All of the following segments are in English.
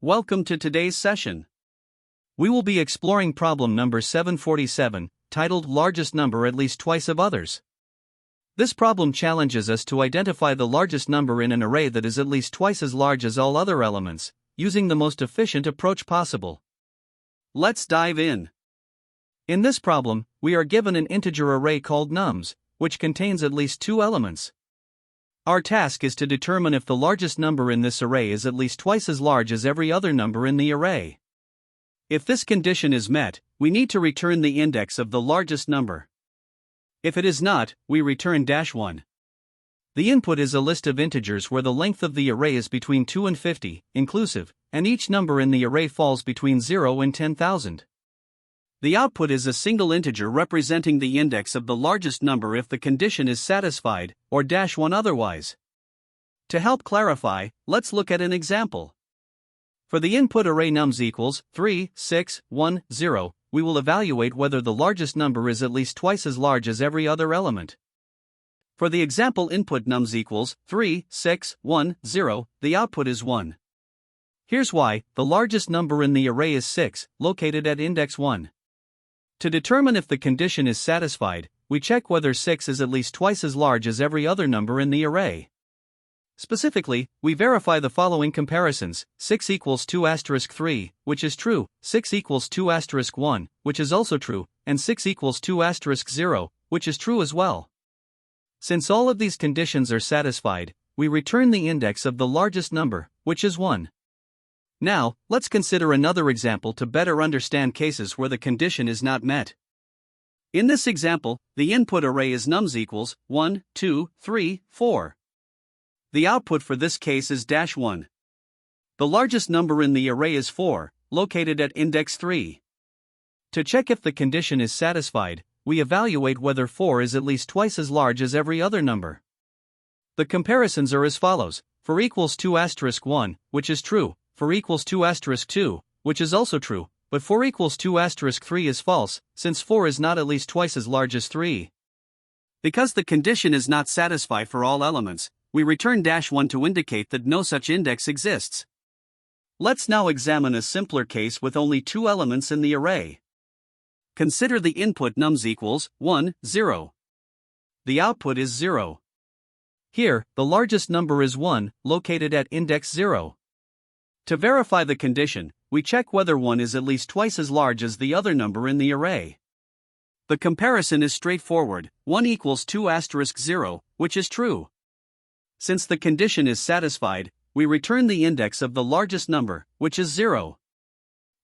Welcome to today's session. We will be exploring problem number 747, titled Largest Number at Least Twice of Others. This problem challenges us to identify the largest number in an array that is at least twice as large as all other elements, using the most efficient approach possible. Let's dive in. In this problem, we are given an integer array called nums, which contains at least two elements. Our task is to determine if the largest number in this array is at least twice as large as every other number in the array. If this condition is met, we need to return the index of the largest number. If it is not, we return -1. The input is a list of integers where the length of the array is between 2 and 50, inclusive, and each number in the array falls between 0 and 10,000. The output is a single integer representing the index of the largest number if the condition is satisfied, or -1 otherwise. To help clarify, let's look at an example. For the input array nums equals 3, 6, 1, 0, we will evaluate whether the largest number is at least twice as large as every other element. For the example input nums equals 3, 6, 1, 0, the output is 1. Here's why: the largest number in the array is 6, located at index 1. To determine if the condition is satisfied, we check whether 6 is at least twice as large as every other number in the array. Specifically, we verify the following comparisons: 6 equals 2 asterisk 3, which is true, 6 equals 2 asterisk 1, which is also true, and 6 equals 2 asterisk 0, which is true as well. Since all of these conditions are satisfied, we return the index of the largest number, which is 1. Now, let's consider another example to better understand cases where the condition is not met. In this example, the input array is nums equals 1, 2, 3, 4. The output for this case is -1. The largest number in the array is 4, located at index 3. To check if the condition is satisfied, we evaluate whether 4 is at least twice as large as every other number. The comparisons are as follows: for equals 2 asterisk 1, which is true, for equals 2 asterisk 2, which is also true, but for equals 2 asterisk 3 is false, since 4 is not at least twice as large as 3. Because the condition is not satisfied for all elements, we return -1 to indicate that no such index exists. Let's now examine a simpler case with only two elements in the array. Consider the input nums equals 1, 0. The output is 0. Here, the largest number is 1, located at index 0. To verify the condition, we check whether 1 is at least twice as large as the other number in the array. The comparison is straightforward: 1 equals 2 asterisk 0, which is true. Since the condition is satisfied, we return the index of the largest number, which is 0.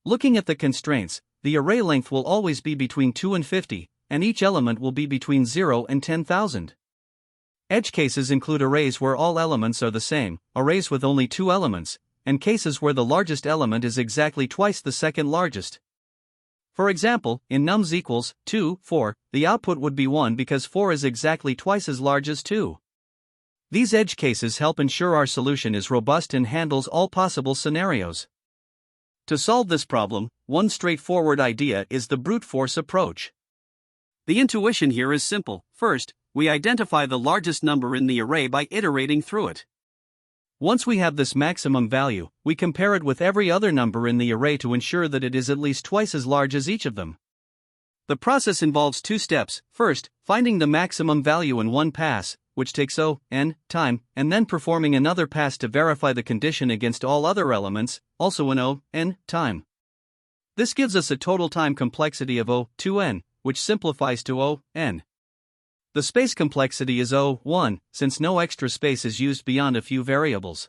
Looking at the constraints, the array length will always be between 2 and 50, and each element will be between 0 and 10,000. Edge cases include arrays where all elements are the same, arrays with only two elements, and cases where the largest element is exactly twice the second largest. For example, in nums equals 2, 4, the output would be 1 because 4 is exactly twice as large as 2. These edge cases help ensure our solution is robust and handles all possible scenarios. To solve this problem, one straightforward idea is the brute force approach. The intuition here is simple: first, we identify the largest number in the array by iterating through it. Once we have this maximum value, we compare it with every other number in the array to ensure that it is at least twice as large as each of them. The process involves two steps: first, finding the maximum value in one pass, which takes n time, and then performing another pass to verify the condition against all other elements, also in n time. This gives us a total time complexity of 2n, which simplifies to n. The space complexity is 1, since no extra space is used beyond a few variables.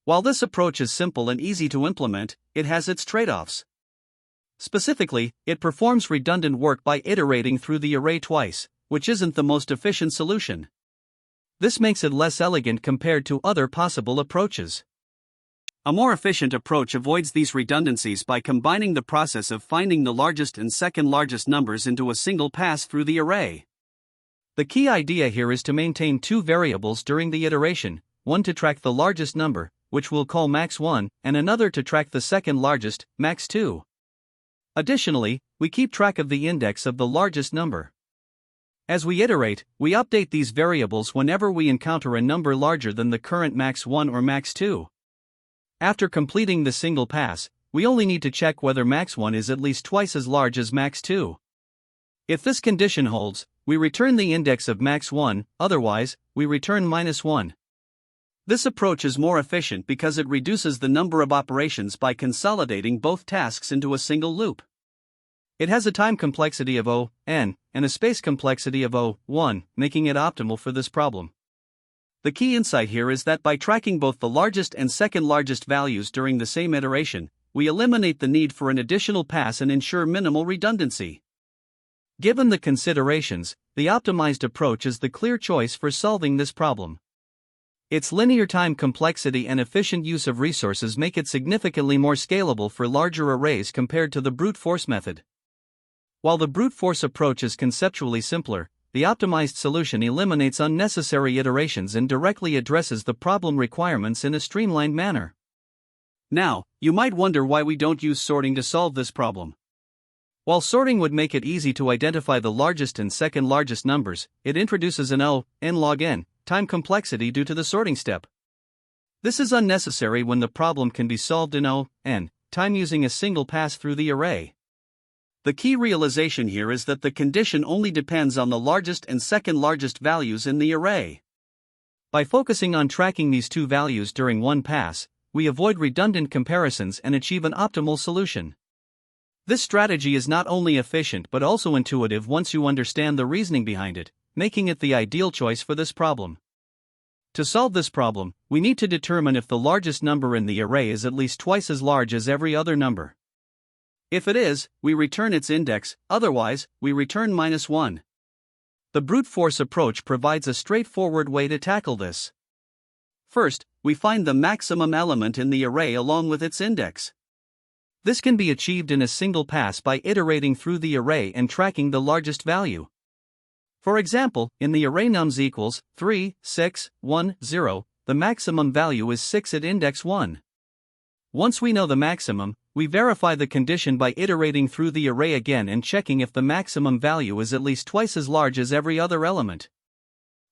While this approach is simple and easy to implement, it has its trade-offs. Specifically, it performs redundant work by iterating through the array twice, which isn't the most efficient solution. This makes it less elegant compared to other possible approaches. A more efficient approach avoids these redundancies by combining the process of finding the largest and second largest numbers into a single pass through the array. The key idea here is to maintain two variables during the iteration, one to track the largest number, which we'll call max1, and another to track the second largest, max2. Additionally, we keep track of the index of the largest number. As we iterate, we update these variables whenever we encounter a number larger than the current max1 or max2. After completing the single pass, we only need to check whether max1 is at least twice as large as max2. If this condition holds, we return the index of max1, otherwise, we return -1. This approach is more efficient because it reduces the number of operations by consolidating both tasks into a single loop. It has a time complexity of O(n) and a space complexity of O(1), making it optimal for this problem. The key insight here is that by tracking both the largest and second largest values during the same iteration, we eliminate the need for an additional pass and ensure minimal redundancy. Given the considerations, the optimized approach is the clear choice for solving this problem. Its linear time complexity and efficient use of resources make it significantly more scalable for larger arrays compared to the brute force method. While the brute force approach is conceptually simpler, the optimized solution eliminates unnecessary iterations and directly addresses the problem requirements in a streamlined manner. Now, you might wonder why we don't use sorting to solve this problem. While sorting would make it easy to identify the largest and second largest numbers, it introduces an O(n) log n time complexity due to the sorting step. This is unnecessary when the problem can be solved in O(n) time using a single pass through the array. The key realization here is that the condition only depends on the largest and second largest values in the array. By focusing on tracking these two values during one pass, we avoid redundant comparisons and achieve an optimal solution. This strategy is not only efficient but also intuitive once you understand the reasoning behind it, making it the ideal choice for this problem. To solve this problem, we need to determine if the largest number in the array is at least twice as large as every other number. If it is, we return its index, otherwise, we return -1. The brute force approach provides a straightforward way to tackle this. First, we find the maximum element in the array along with its index. This can be achieved in a single pass by iterating through the array and tracking the largest value. For example, in the array nums equals 3, 6, 1, 0, the maximum value is 6 at index 1. Once we know the maximum, we verify the condition by iterating through the array again and checking if the maximum value is at least twice as large as every other element.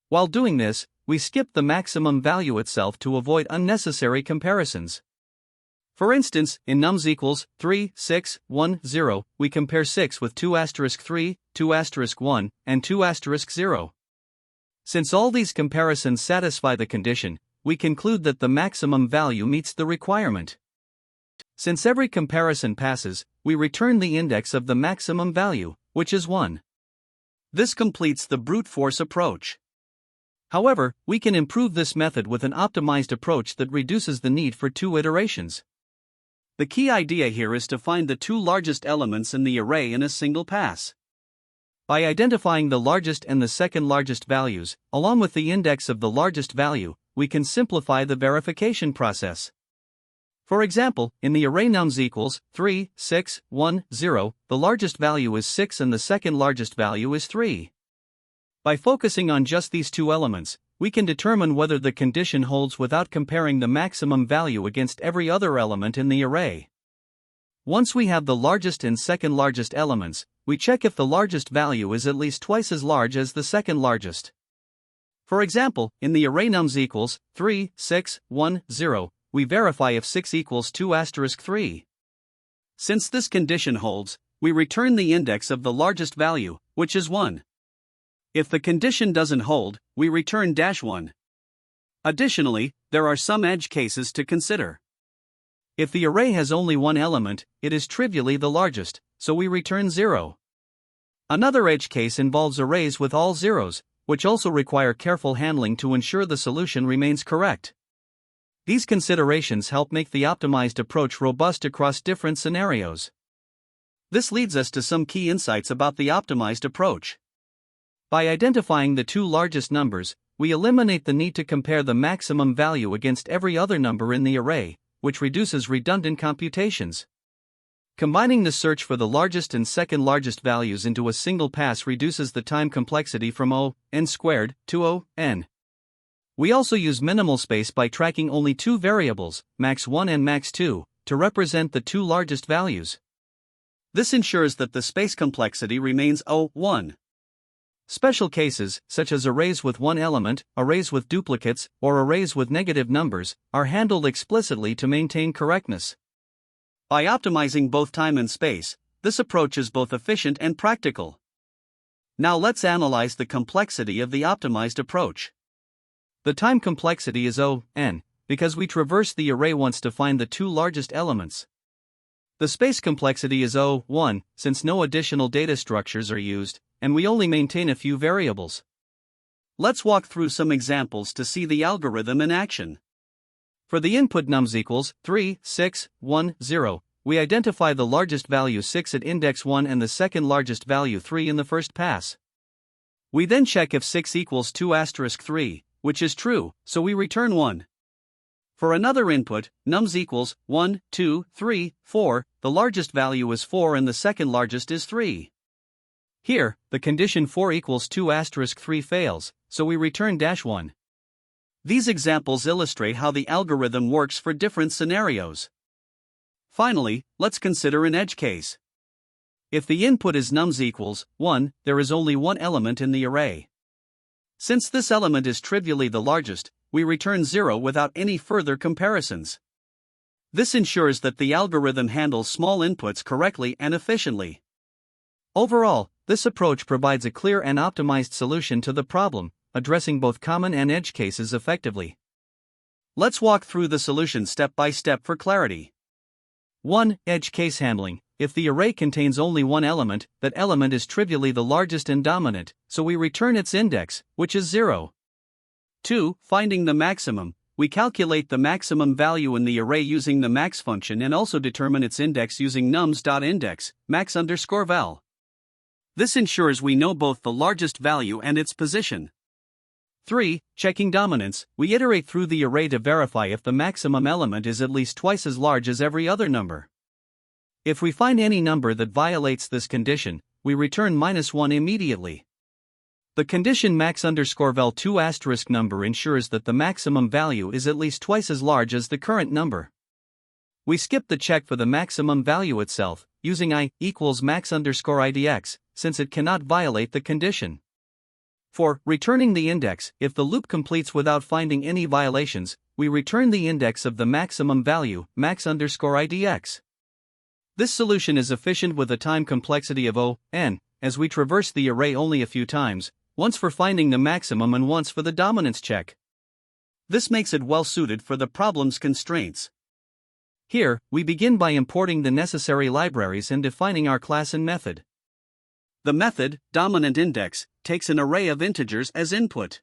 While doing this, we skip the maximum value itself to avoid unnecessary comparisons. For instance, in nums equals 3, 6, 1, 0, we compare 6 with 2*3, 2*1, and 2*0. Since all these comparisons satisfy the condition, we conclude that the maximum value meets the requirement. Since every comparison passes, we return the index of the maximum value, which is 1. This completes the brute force approach. However, we can improve this method with an optimized approach that reduces the need for 2 iterations. The key idea here is to find the 2 largest elements in the array in a single pass. By identifying the largest and the second largest values, along with the index of the largest value, we can simplify the verification process. For example, in the array nums equals 3, 6, 1, 0, the largest value is 6 and the second largest value is 3. By focusing on just these 2 elements, we can determine whether the condition holds without comparing the maximum value against every other element in the array. Once we have the largest and second largest elements, we check if the largest value is at least twice as large as the second largest. For example, in the array nums equals 3, 6, 1, 0, we verify if 6 equals 2*3. Since this condition holds, we return the index of the largest value, which is 1. If the condition doesn't hold, we return -1. Additionally, there are some edge cases to consider. If the array has only one element, it is trivially the largest, so we return 0. Another edge case involves arrays with all zeros, which also require careful handling to ensure the solution remains correct. These considerations help make the optimized approach robust across different scenarios. This leads us to some key insights about the optimized approach. By identifying the 2 largest numbers, we eliminate the need to compare the maximum value against every other number in the array, which reduces redundant computations. Combining the search for the largest and second largest values into a single pass reduces the time complexity from O(n)² to O(n). We also use minimal space by tracking only 2 variables, max1 and max2, to represent the 2 largest values. This ensures that the space complexity remains O(1). Special cases, such as arrays with one element, arrays with duplicates, or arrays with negative numbers, are handled explicitly to maintain correctness. By optimizing both time and space, this approach is both efficient and practical. Now let's analyze the complexity of the optimized approach. The time complexity is O(n), because we traverse the array once to find the two largest elements. The space complexity is O(1), since no additional data structures are used, and we only maintain a few variables. Let's walk through some examples to see the algorithm in action. For the input nums equals 3, 6, 1, 0, we identify the largest value 6 at index 1 and the second largest value 3 in the first pass. We then check if 6 equals 2 asterisk 3, which is true, so we return 1. For another input, nums equals 1, 2, 3, 4, the largest value is 4 and the second largest is 3. Here, the condition 4 equals 2 asterisk 3 fails, so we return -1. These examples illustrate how the algorithm works for different scenarios. Finally, let's consider an edge case. If the input is nums equals 1, there is only one element in the array. Since this element is trivially the largest, we return 0 without any further comparisons. This ensures that the algorithm handles small inputs correctly and efficiently. Overall, this approach provides a clear and optimized solution to the problem, addressing both common and edge cases effectively. Let's walk through the solution step by step for clarity. 1. Edge case handling. If the array contains only one element, that element is trivially the largest and dominant, so we return its index, which is 0. 2. Finding the maximum. We calculate the maximum value in the array using the max function and also determine its index using nums.index, max_val. This ensures we know both the largest value and its position. 3. Checking dominance. We iterate through the array to verify if the maximum element is at least twice as large as every other number. If we find any number that violates this condition, we return -1 immediately. The condition max_val 2 asterisk number ensures that the maximum value is at least twice as large as the current number. We skip the check for the maximum value itself, using I equals max_idx, since it cannot violate the condition. For returning the index, if the loop completes without finding any violations, we return the index of the maximum value, max_idx. This solution is efficient with a time complexity of O(n), as we traverse the array only a few times, once for finding the maximum and once for the dominance check. This makes it well suited for the problem's constraints. Here, we begin by importing the necessary libraries and defining our class and method. The method, dominant index, takes an array of integers as input.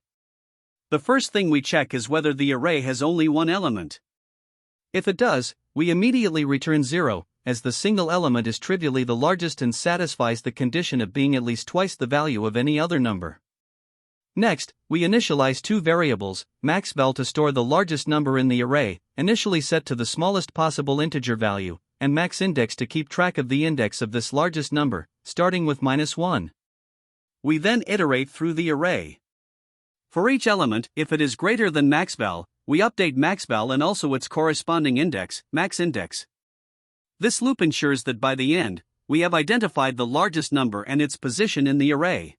The first thing we check is whether the array has only one element. If it does, we immediately return 0, as the single element is trivially the largest and satisfies the condition of being at least twice the value of any other number. Next, we initialize two variables, maxval to store the largest number in the array, initially set to the smallest possible integer value, and maxIndex to keep track of the index of this largest number, starting with -1. We then iterate through the array. For each element, if it is greater than maxval, we update maxval and also its corresponding index, maxIndex. This loop ensures that by the end, we have identified the largest number and its position in the array.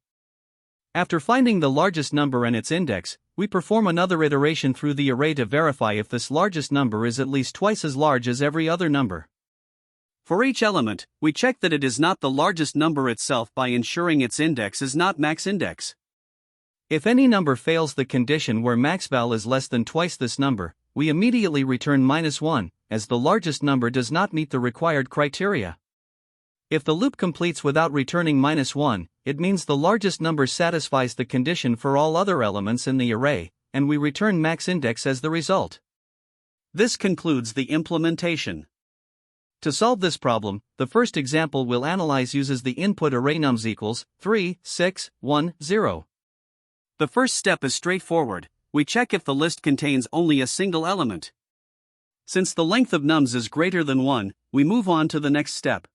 After finding the largest number and its index, we perform another iteration through the array to verify if this largest number is at least twice as large as every other number. For each element, we check that it is not the largest number itself by ensuring its index is not maxIndex. If any number fails the condition where maxval is less than twice this number, we immediately return -1, as the largest number does not meet the required criteria. If the loop completes without returning -1, it means the largest number satisfies the condition for all other elements in the array, and we return maxIndex as the result. This concludes the implementation. To solve this problem, the first example we'll analyze uses the input array nums equals 3, 6, 1, 0. The first step is straightforward. We check if the list contains only a single element. Since the length of nums is greater than 1, we move on to the next step.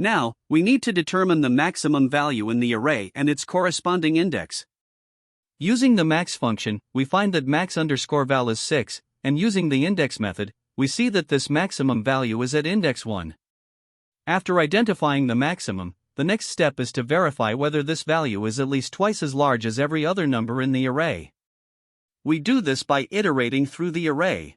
Now, we need to determine the maximum value in the array and its corresponding index. Using the max function, we find that max_val is 6, and using the index method, we see that this maximum value is at index 1. After identifying the maximum, the next step is to verify whether this value is at least twice as large as every other number in the array. We do this by iterating through the array.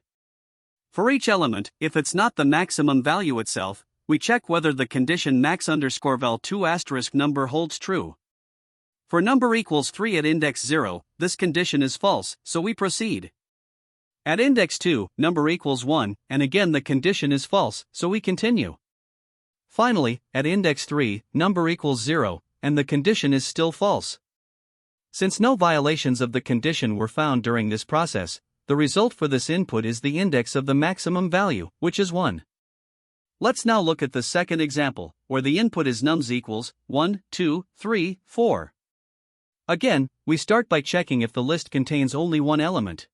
For each element, if it's not the maximum value itself, we check whether the condition max_val2 number holds true. For number equals 3 at index 0, this condition is false, so we proceed. At index 2, number equals 1, and again the condition is false, so we continue. Finally, at index 3, number equals 0, and the condition is still false. Since no violations of the condition were found during this process, the result for this input is the index of the maximum value, which is 1. Let's now look at the second example, where the input is nums equals 1, 2, 3, 4. Again, we start by checking if the list contains only one element.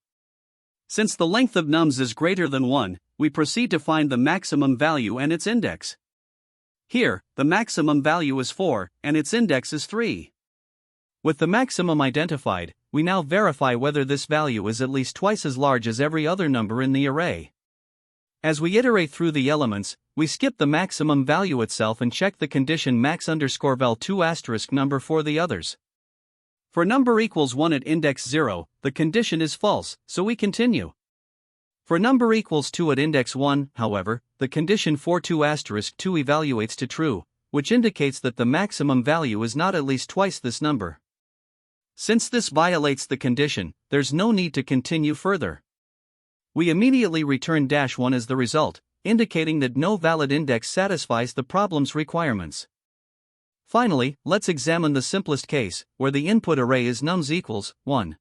Since the length of nums is greater than 1, we proceed to find the maximum value and its index. Here, the maximum value is 4, and its index is 3. With the maximum identified, we now verify whether this value is at least twice as large as every other number in the array. As we iterate through the elements, we skip the maximum value itself and check the condition max_val2 number for the others. For number equals 1 at index 0, the condition is false, so we continue. For number equals 2 at index 1, however, the condition for2 evaluates to true, which indicates that the maximum value is not at least twice this number. Since this violates the condition, there's no need to continue further. We immediately return -1 as the result, indicating that no valid index satisfies the problem's requirements. Finally, let's examine the simplest case, where the input array is nums equals 1.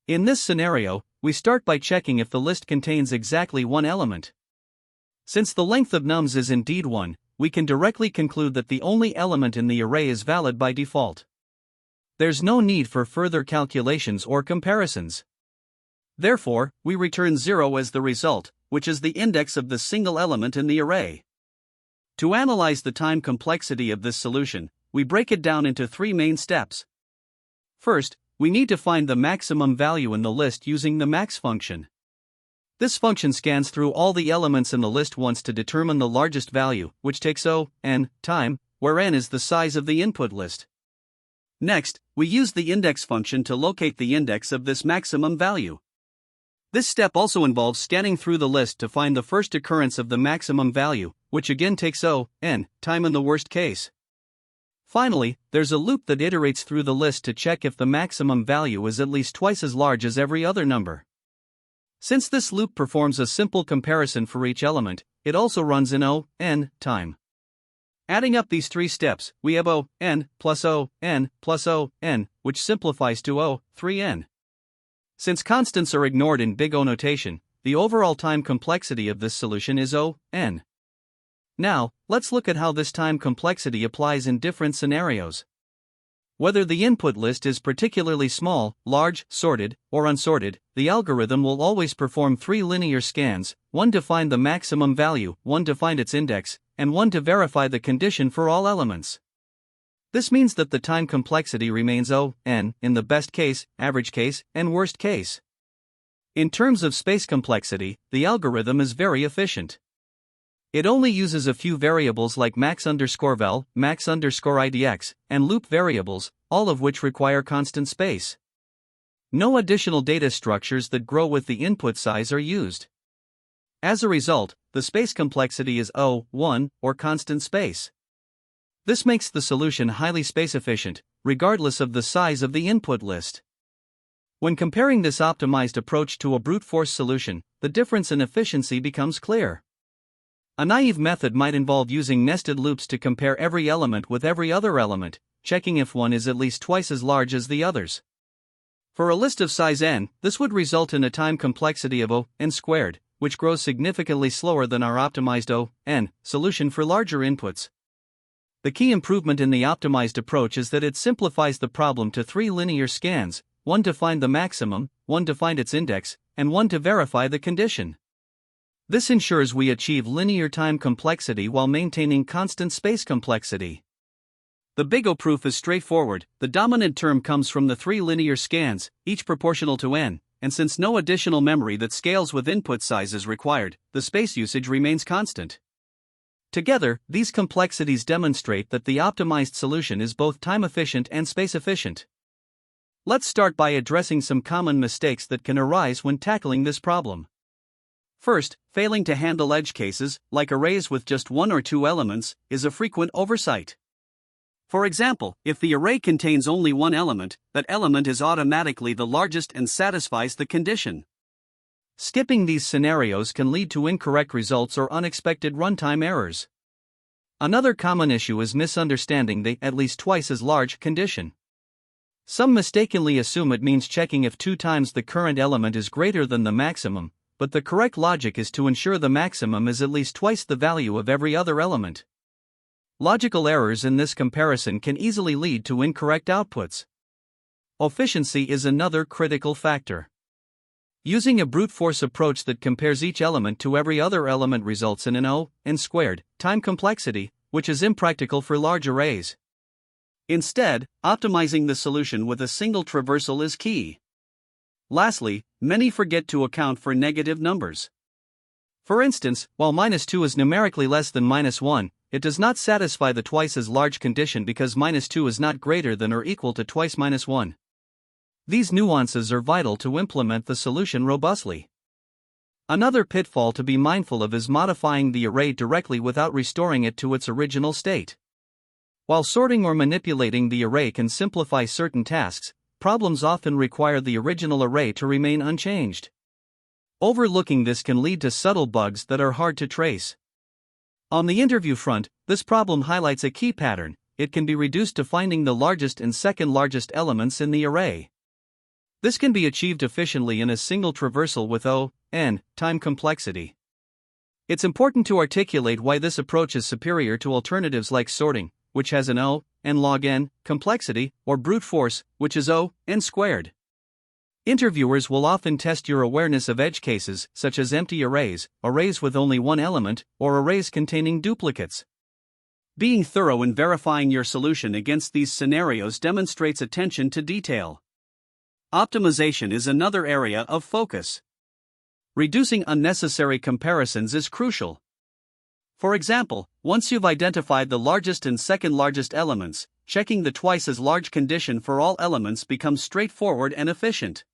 In this scenario, we start by checking if the list contains exactly one element. Since the length of nums is indeed 1, we can directly conclude that the only element in the array is valid by default. There's no need for further calculations or comparisons. Therefore, we return 0 as the result, which is the index of the single element in the array. To analyze the time complexity of this solution, we break it down into 3 main steps. First, we need to find the maximum value in the list using the max function. This function scans through all the elements in the list once to determine the largest value, which takes n time, where n is the size of the input list. Next, we use the index function to locate the index of this maximum value. This step also involves scanning through the list to find the first occurrence of the maximum value, which again takes n time in the worst case. Finally, there's a loop that iterates through the list to check if the maximum value is at least twice as large as every other number. Since this loop performs a simple comparison for each element, it also runs in n time. Adding up these 3 steps, we have n plus n plus n, which simplifies to 3n. Since constants are ignored in big O notation, the overall time complexity of this solution is n. Now, let's look at how this time complexity applies in different scenarios. Whether the input list is particularly small, large, sorted, or unsorted, the algorithm will always perform 3 linear scans, one to find the maximum value, one to find its index, and one to verify the condition for all elements. This means that the time complexity remains n in the best case, average case, and worst case. In terms of space complexity, the algorithm is very efficient. It only uses a few variables like max_val, max_idx, and loop variables, all of which require constant space. No additional data structures that grow with the input size are used. As a result, the space complexity is 1, or constant space. This makes the solution highly space efficient, regardless of the size of the input list. When comparing this optimized approach to a brute force solution, the difference in efficiency becomes clear. A naive method might involve using nested loops to compare every element with every other element, checking if one is at least twice as large as the others. For a list of size n, this would result in a time complexity of n squared, which grows significantly slower than our optimized n solution for larger inputs. The key improvement in the optimized approach is that it simplifies the problem to 3 linear scans, one to find the maximum, one to find its index, and one to verify the condition. This ensures we achieve linear time complexity while maintaining constant space complexity. The big O proof is straightforward. The dominant term comes from the 3 linear scans, each proportional to n, and since no additional memory that scales with input size is required, the space usage remains constant. Together, these complexities demonstrate that the optimized solution is both time efficient and space efficient. Let's start by addressing some common mistakes that can arise when tackling this problem. First, failing to handle edge cases, like arrays with just one or two elements, is a frequent oversight. For example, if the array contains only one element, that element is automatically the largest and satisfies the condition. Skipping these scenarios can lead to incorrect results or unexpected runtime errors. Another common issue is misunderstanding the at least twice as large condition. Some mistakenly assume it means checking if 2 times the current element is greater than the maximum, but the correct logic is to ensure the maximum is at least twice the value of every other element. Logical errors in this comparison can easily lead to incorrect outputs. Efficiency is another critical factor. Using a brute force approach that compares each element to every other element results in an O(n)² time complexity, which is impractical for large arrays. Instead, optimizing the solution with a single traversal is key. Lastly, many forget to account for negative numbers. For instance, while -2 is numerically less than -1, it does not satisfy the twice as large condition because -2 is not greater than or equal to twice -1. These nuances are vital to implement the solution robustly. Another pitfall to be mindful of is modifying the array directly without restoring it to its original state. While sorting or manipulating the array can simplify certain tasks, problems often require the original array to remain unchanged. Overlooking this can lead to subtle bugs that are hard to trace. On the interview front, this problem highlights a key pattern. It can be reduced to finding the largest and second largest elements in the array. This can be achieved efficiently in a single traversal with O(n) time complexity. It's important to articulate why this approach is superior to alternatives like sorting, which has an O(n log n) complexity, or brute force, which is O(n)². Interviewers will often test your awareness of edge cases, such as empty arrays, arrays with only one element, or arrays containing duplicates. Being thorough in verifying your solution against these scenarios demonstrates attention to detail. Optimization is another area of focus. Reducing unnecessary comparisons is crucial. For example, once you've identified the largest and second largest elements, checking the twice as large condition for all elements becomes straightforward and efficient.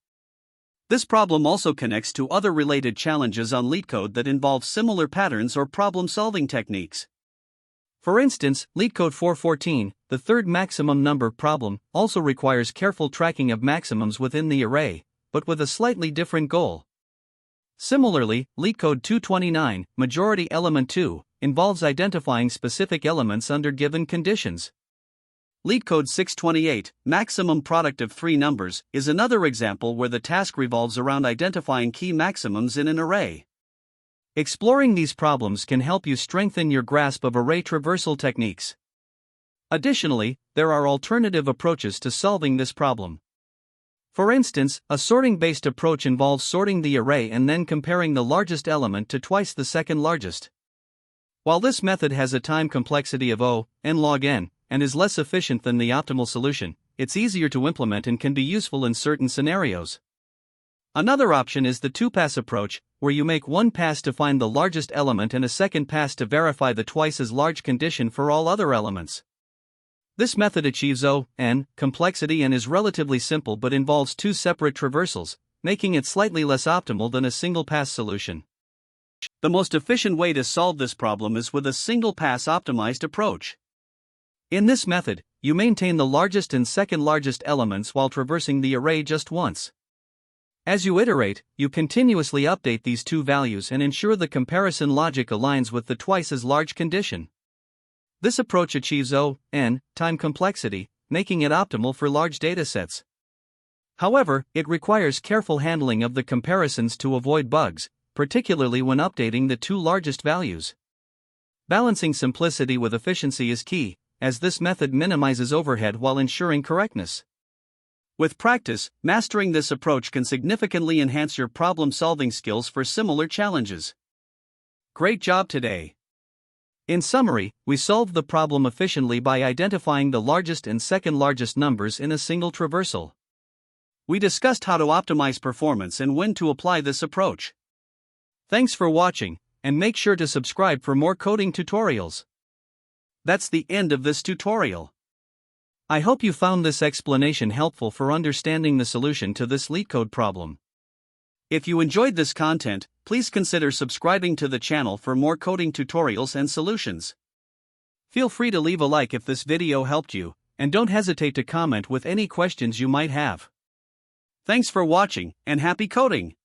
This problem also connects to other related challenges on LeetCode that involve similar patterns or problem-solving techniques. For instance, LeetCode 4.14, the third maximum number problem, also requires careful tracking of maximums within the array, but with a slightly different goal. Similarly, LeetCode 2.29, majority element 2, involves identifying specific elements under given conditions. LeetCode 6.28, maximum product of 3 numbers, is another example where the task revolves around identifying key maximums in an array. Exploring these problems can help you strengthen your grasp of array traversal techniques. Additionally, there are alternative approaches to solving this problem. For instance, a sorting-based approach involves sorting the array and then comparing the largest element to twice the second largest. While this method has a time complexity of O(n log n) and is less efficient than the optimal solution, it's easier to implement and can be useful in certain scenarios. Another option is the 2-pass approach, where you make one pass to find the largest element and a second pass to verify the twice as large condition for all other elements. This method achieves O(n) complexity and is relatively simple but involves 2 separate traversals, making it slightly less optimal than a single-pass solution. The most efficient way to solve this problem is with a single-pass optimized approach. In this method, you maintain the largest and second largest elements while traversing the array just once. As you iterate, you continuously update these 2 values and ensure the comparison logic aligns with the twice as large condition. This approach achieves O(n) time complexity, making it optimal for large datasets. However, it requires careful handling of the comparisons to avoid bugs, particularly when updating the 2 largest values. Balancing simplicity with efficiency is key, as this method minimizes overhead while ensuring correctness. With practice, mastering this approach can significantly enhance your problem-solving skills for similar challenges. Great job today! In summary, we solved the problem efficiently by identifying the largest and second largest numbers in a single traversal. We discussed how to optimize performance and when to apply this approach. Thanks for watching. and make sure to subscribe for more coding tutorials. That's the end of this tutorial. I hope you found this explanation helpful for understanding the solution to this LeetCode problem. If you enjoyed this content, please consider subscribing to the channel for more coding tutorials and solutions. Feel free to leave a like if this video helped you, and don't hesitate to comment with any questions you might have. Thanks for watching, and happy coding!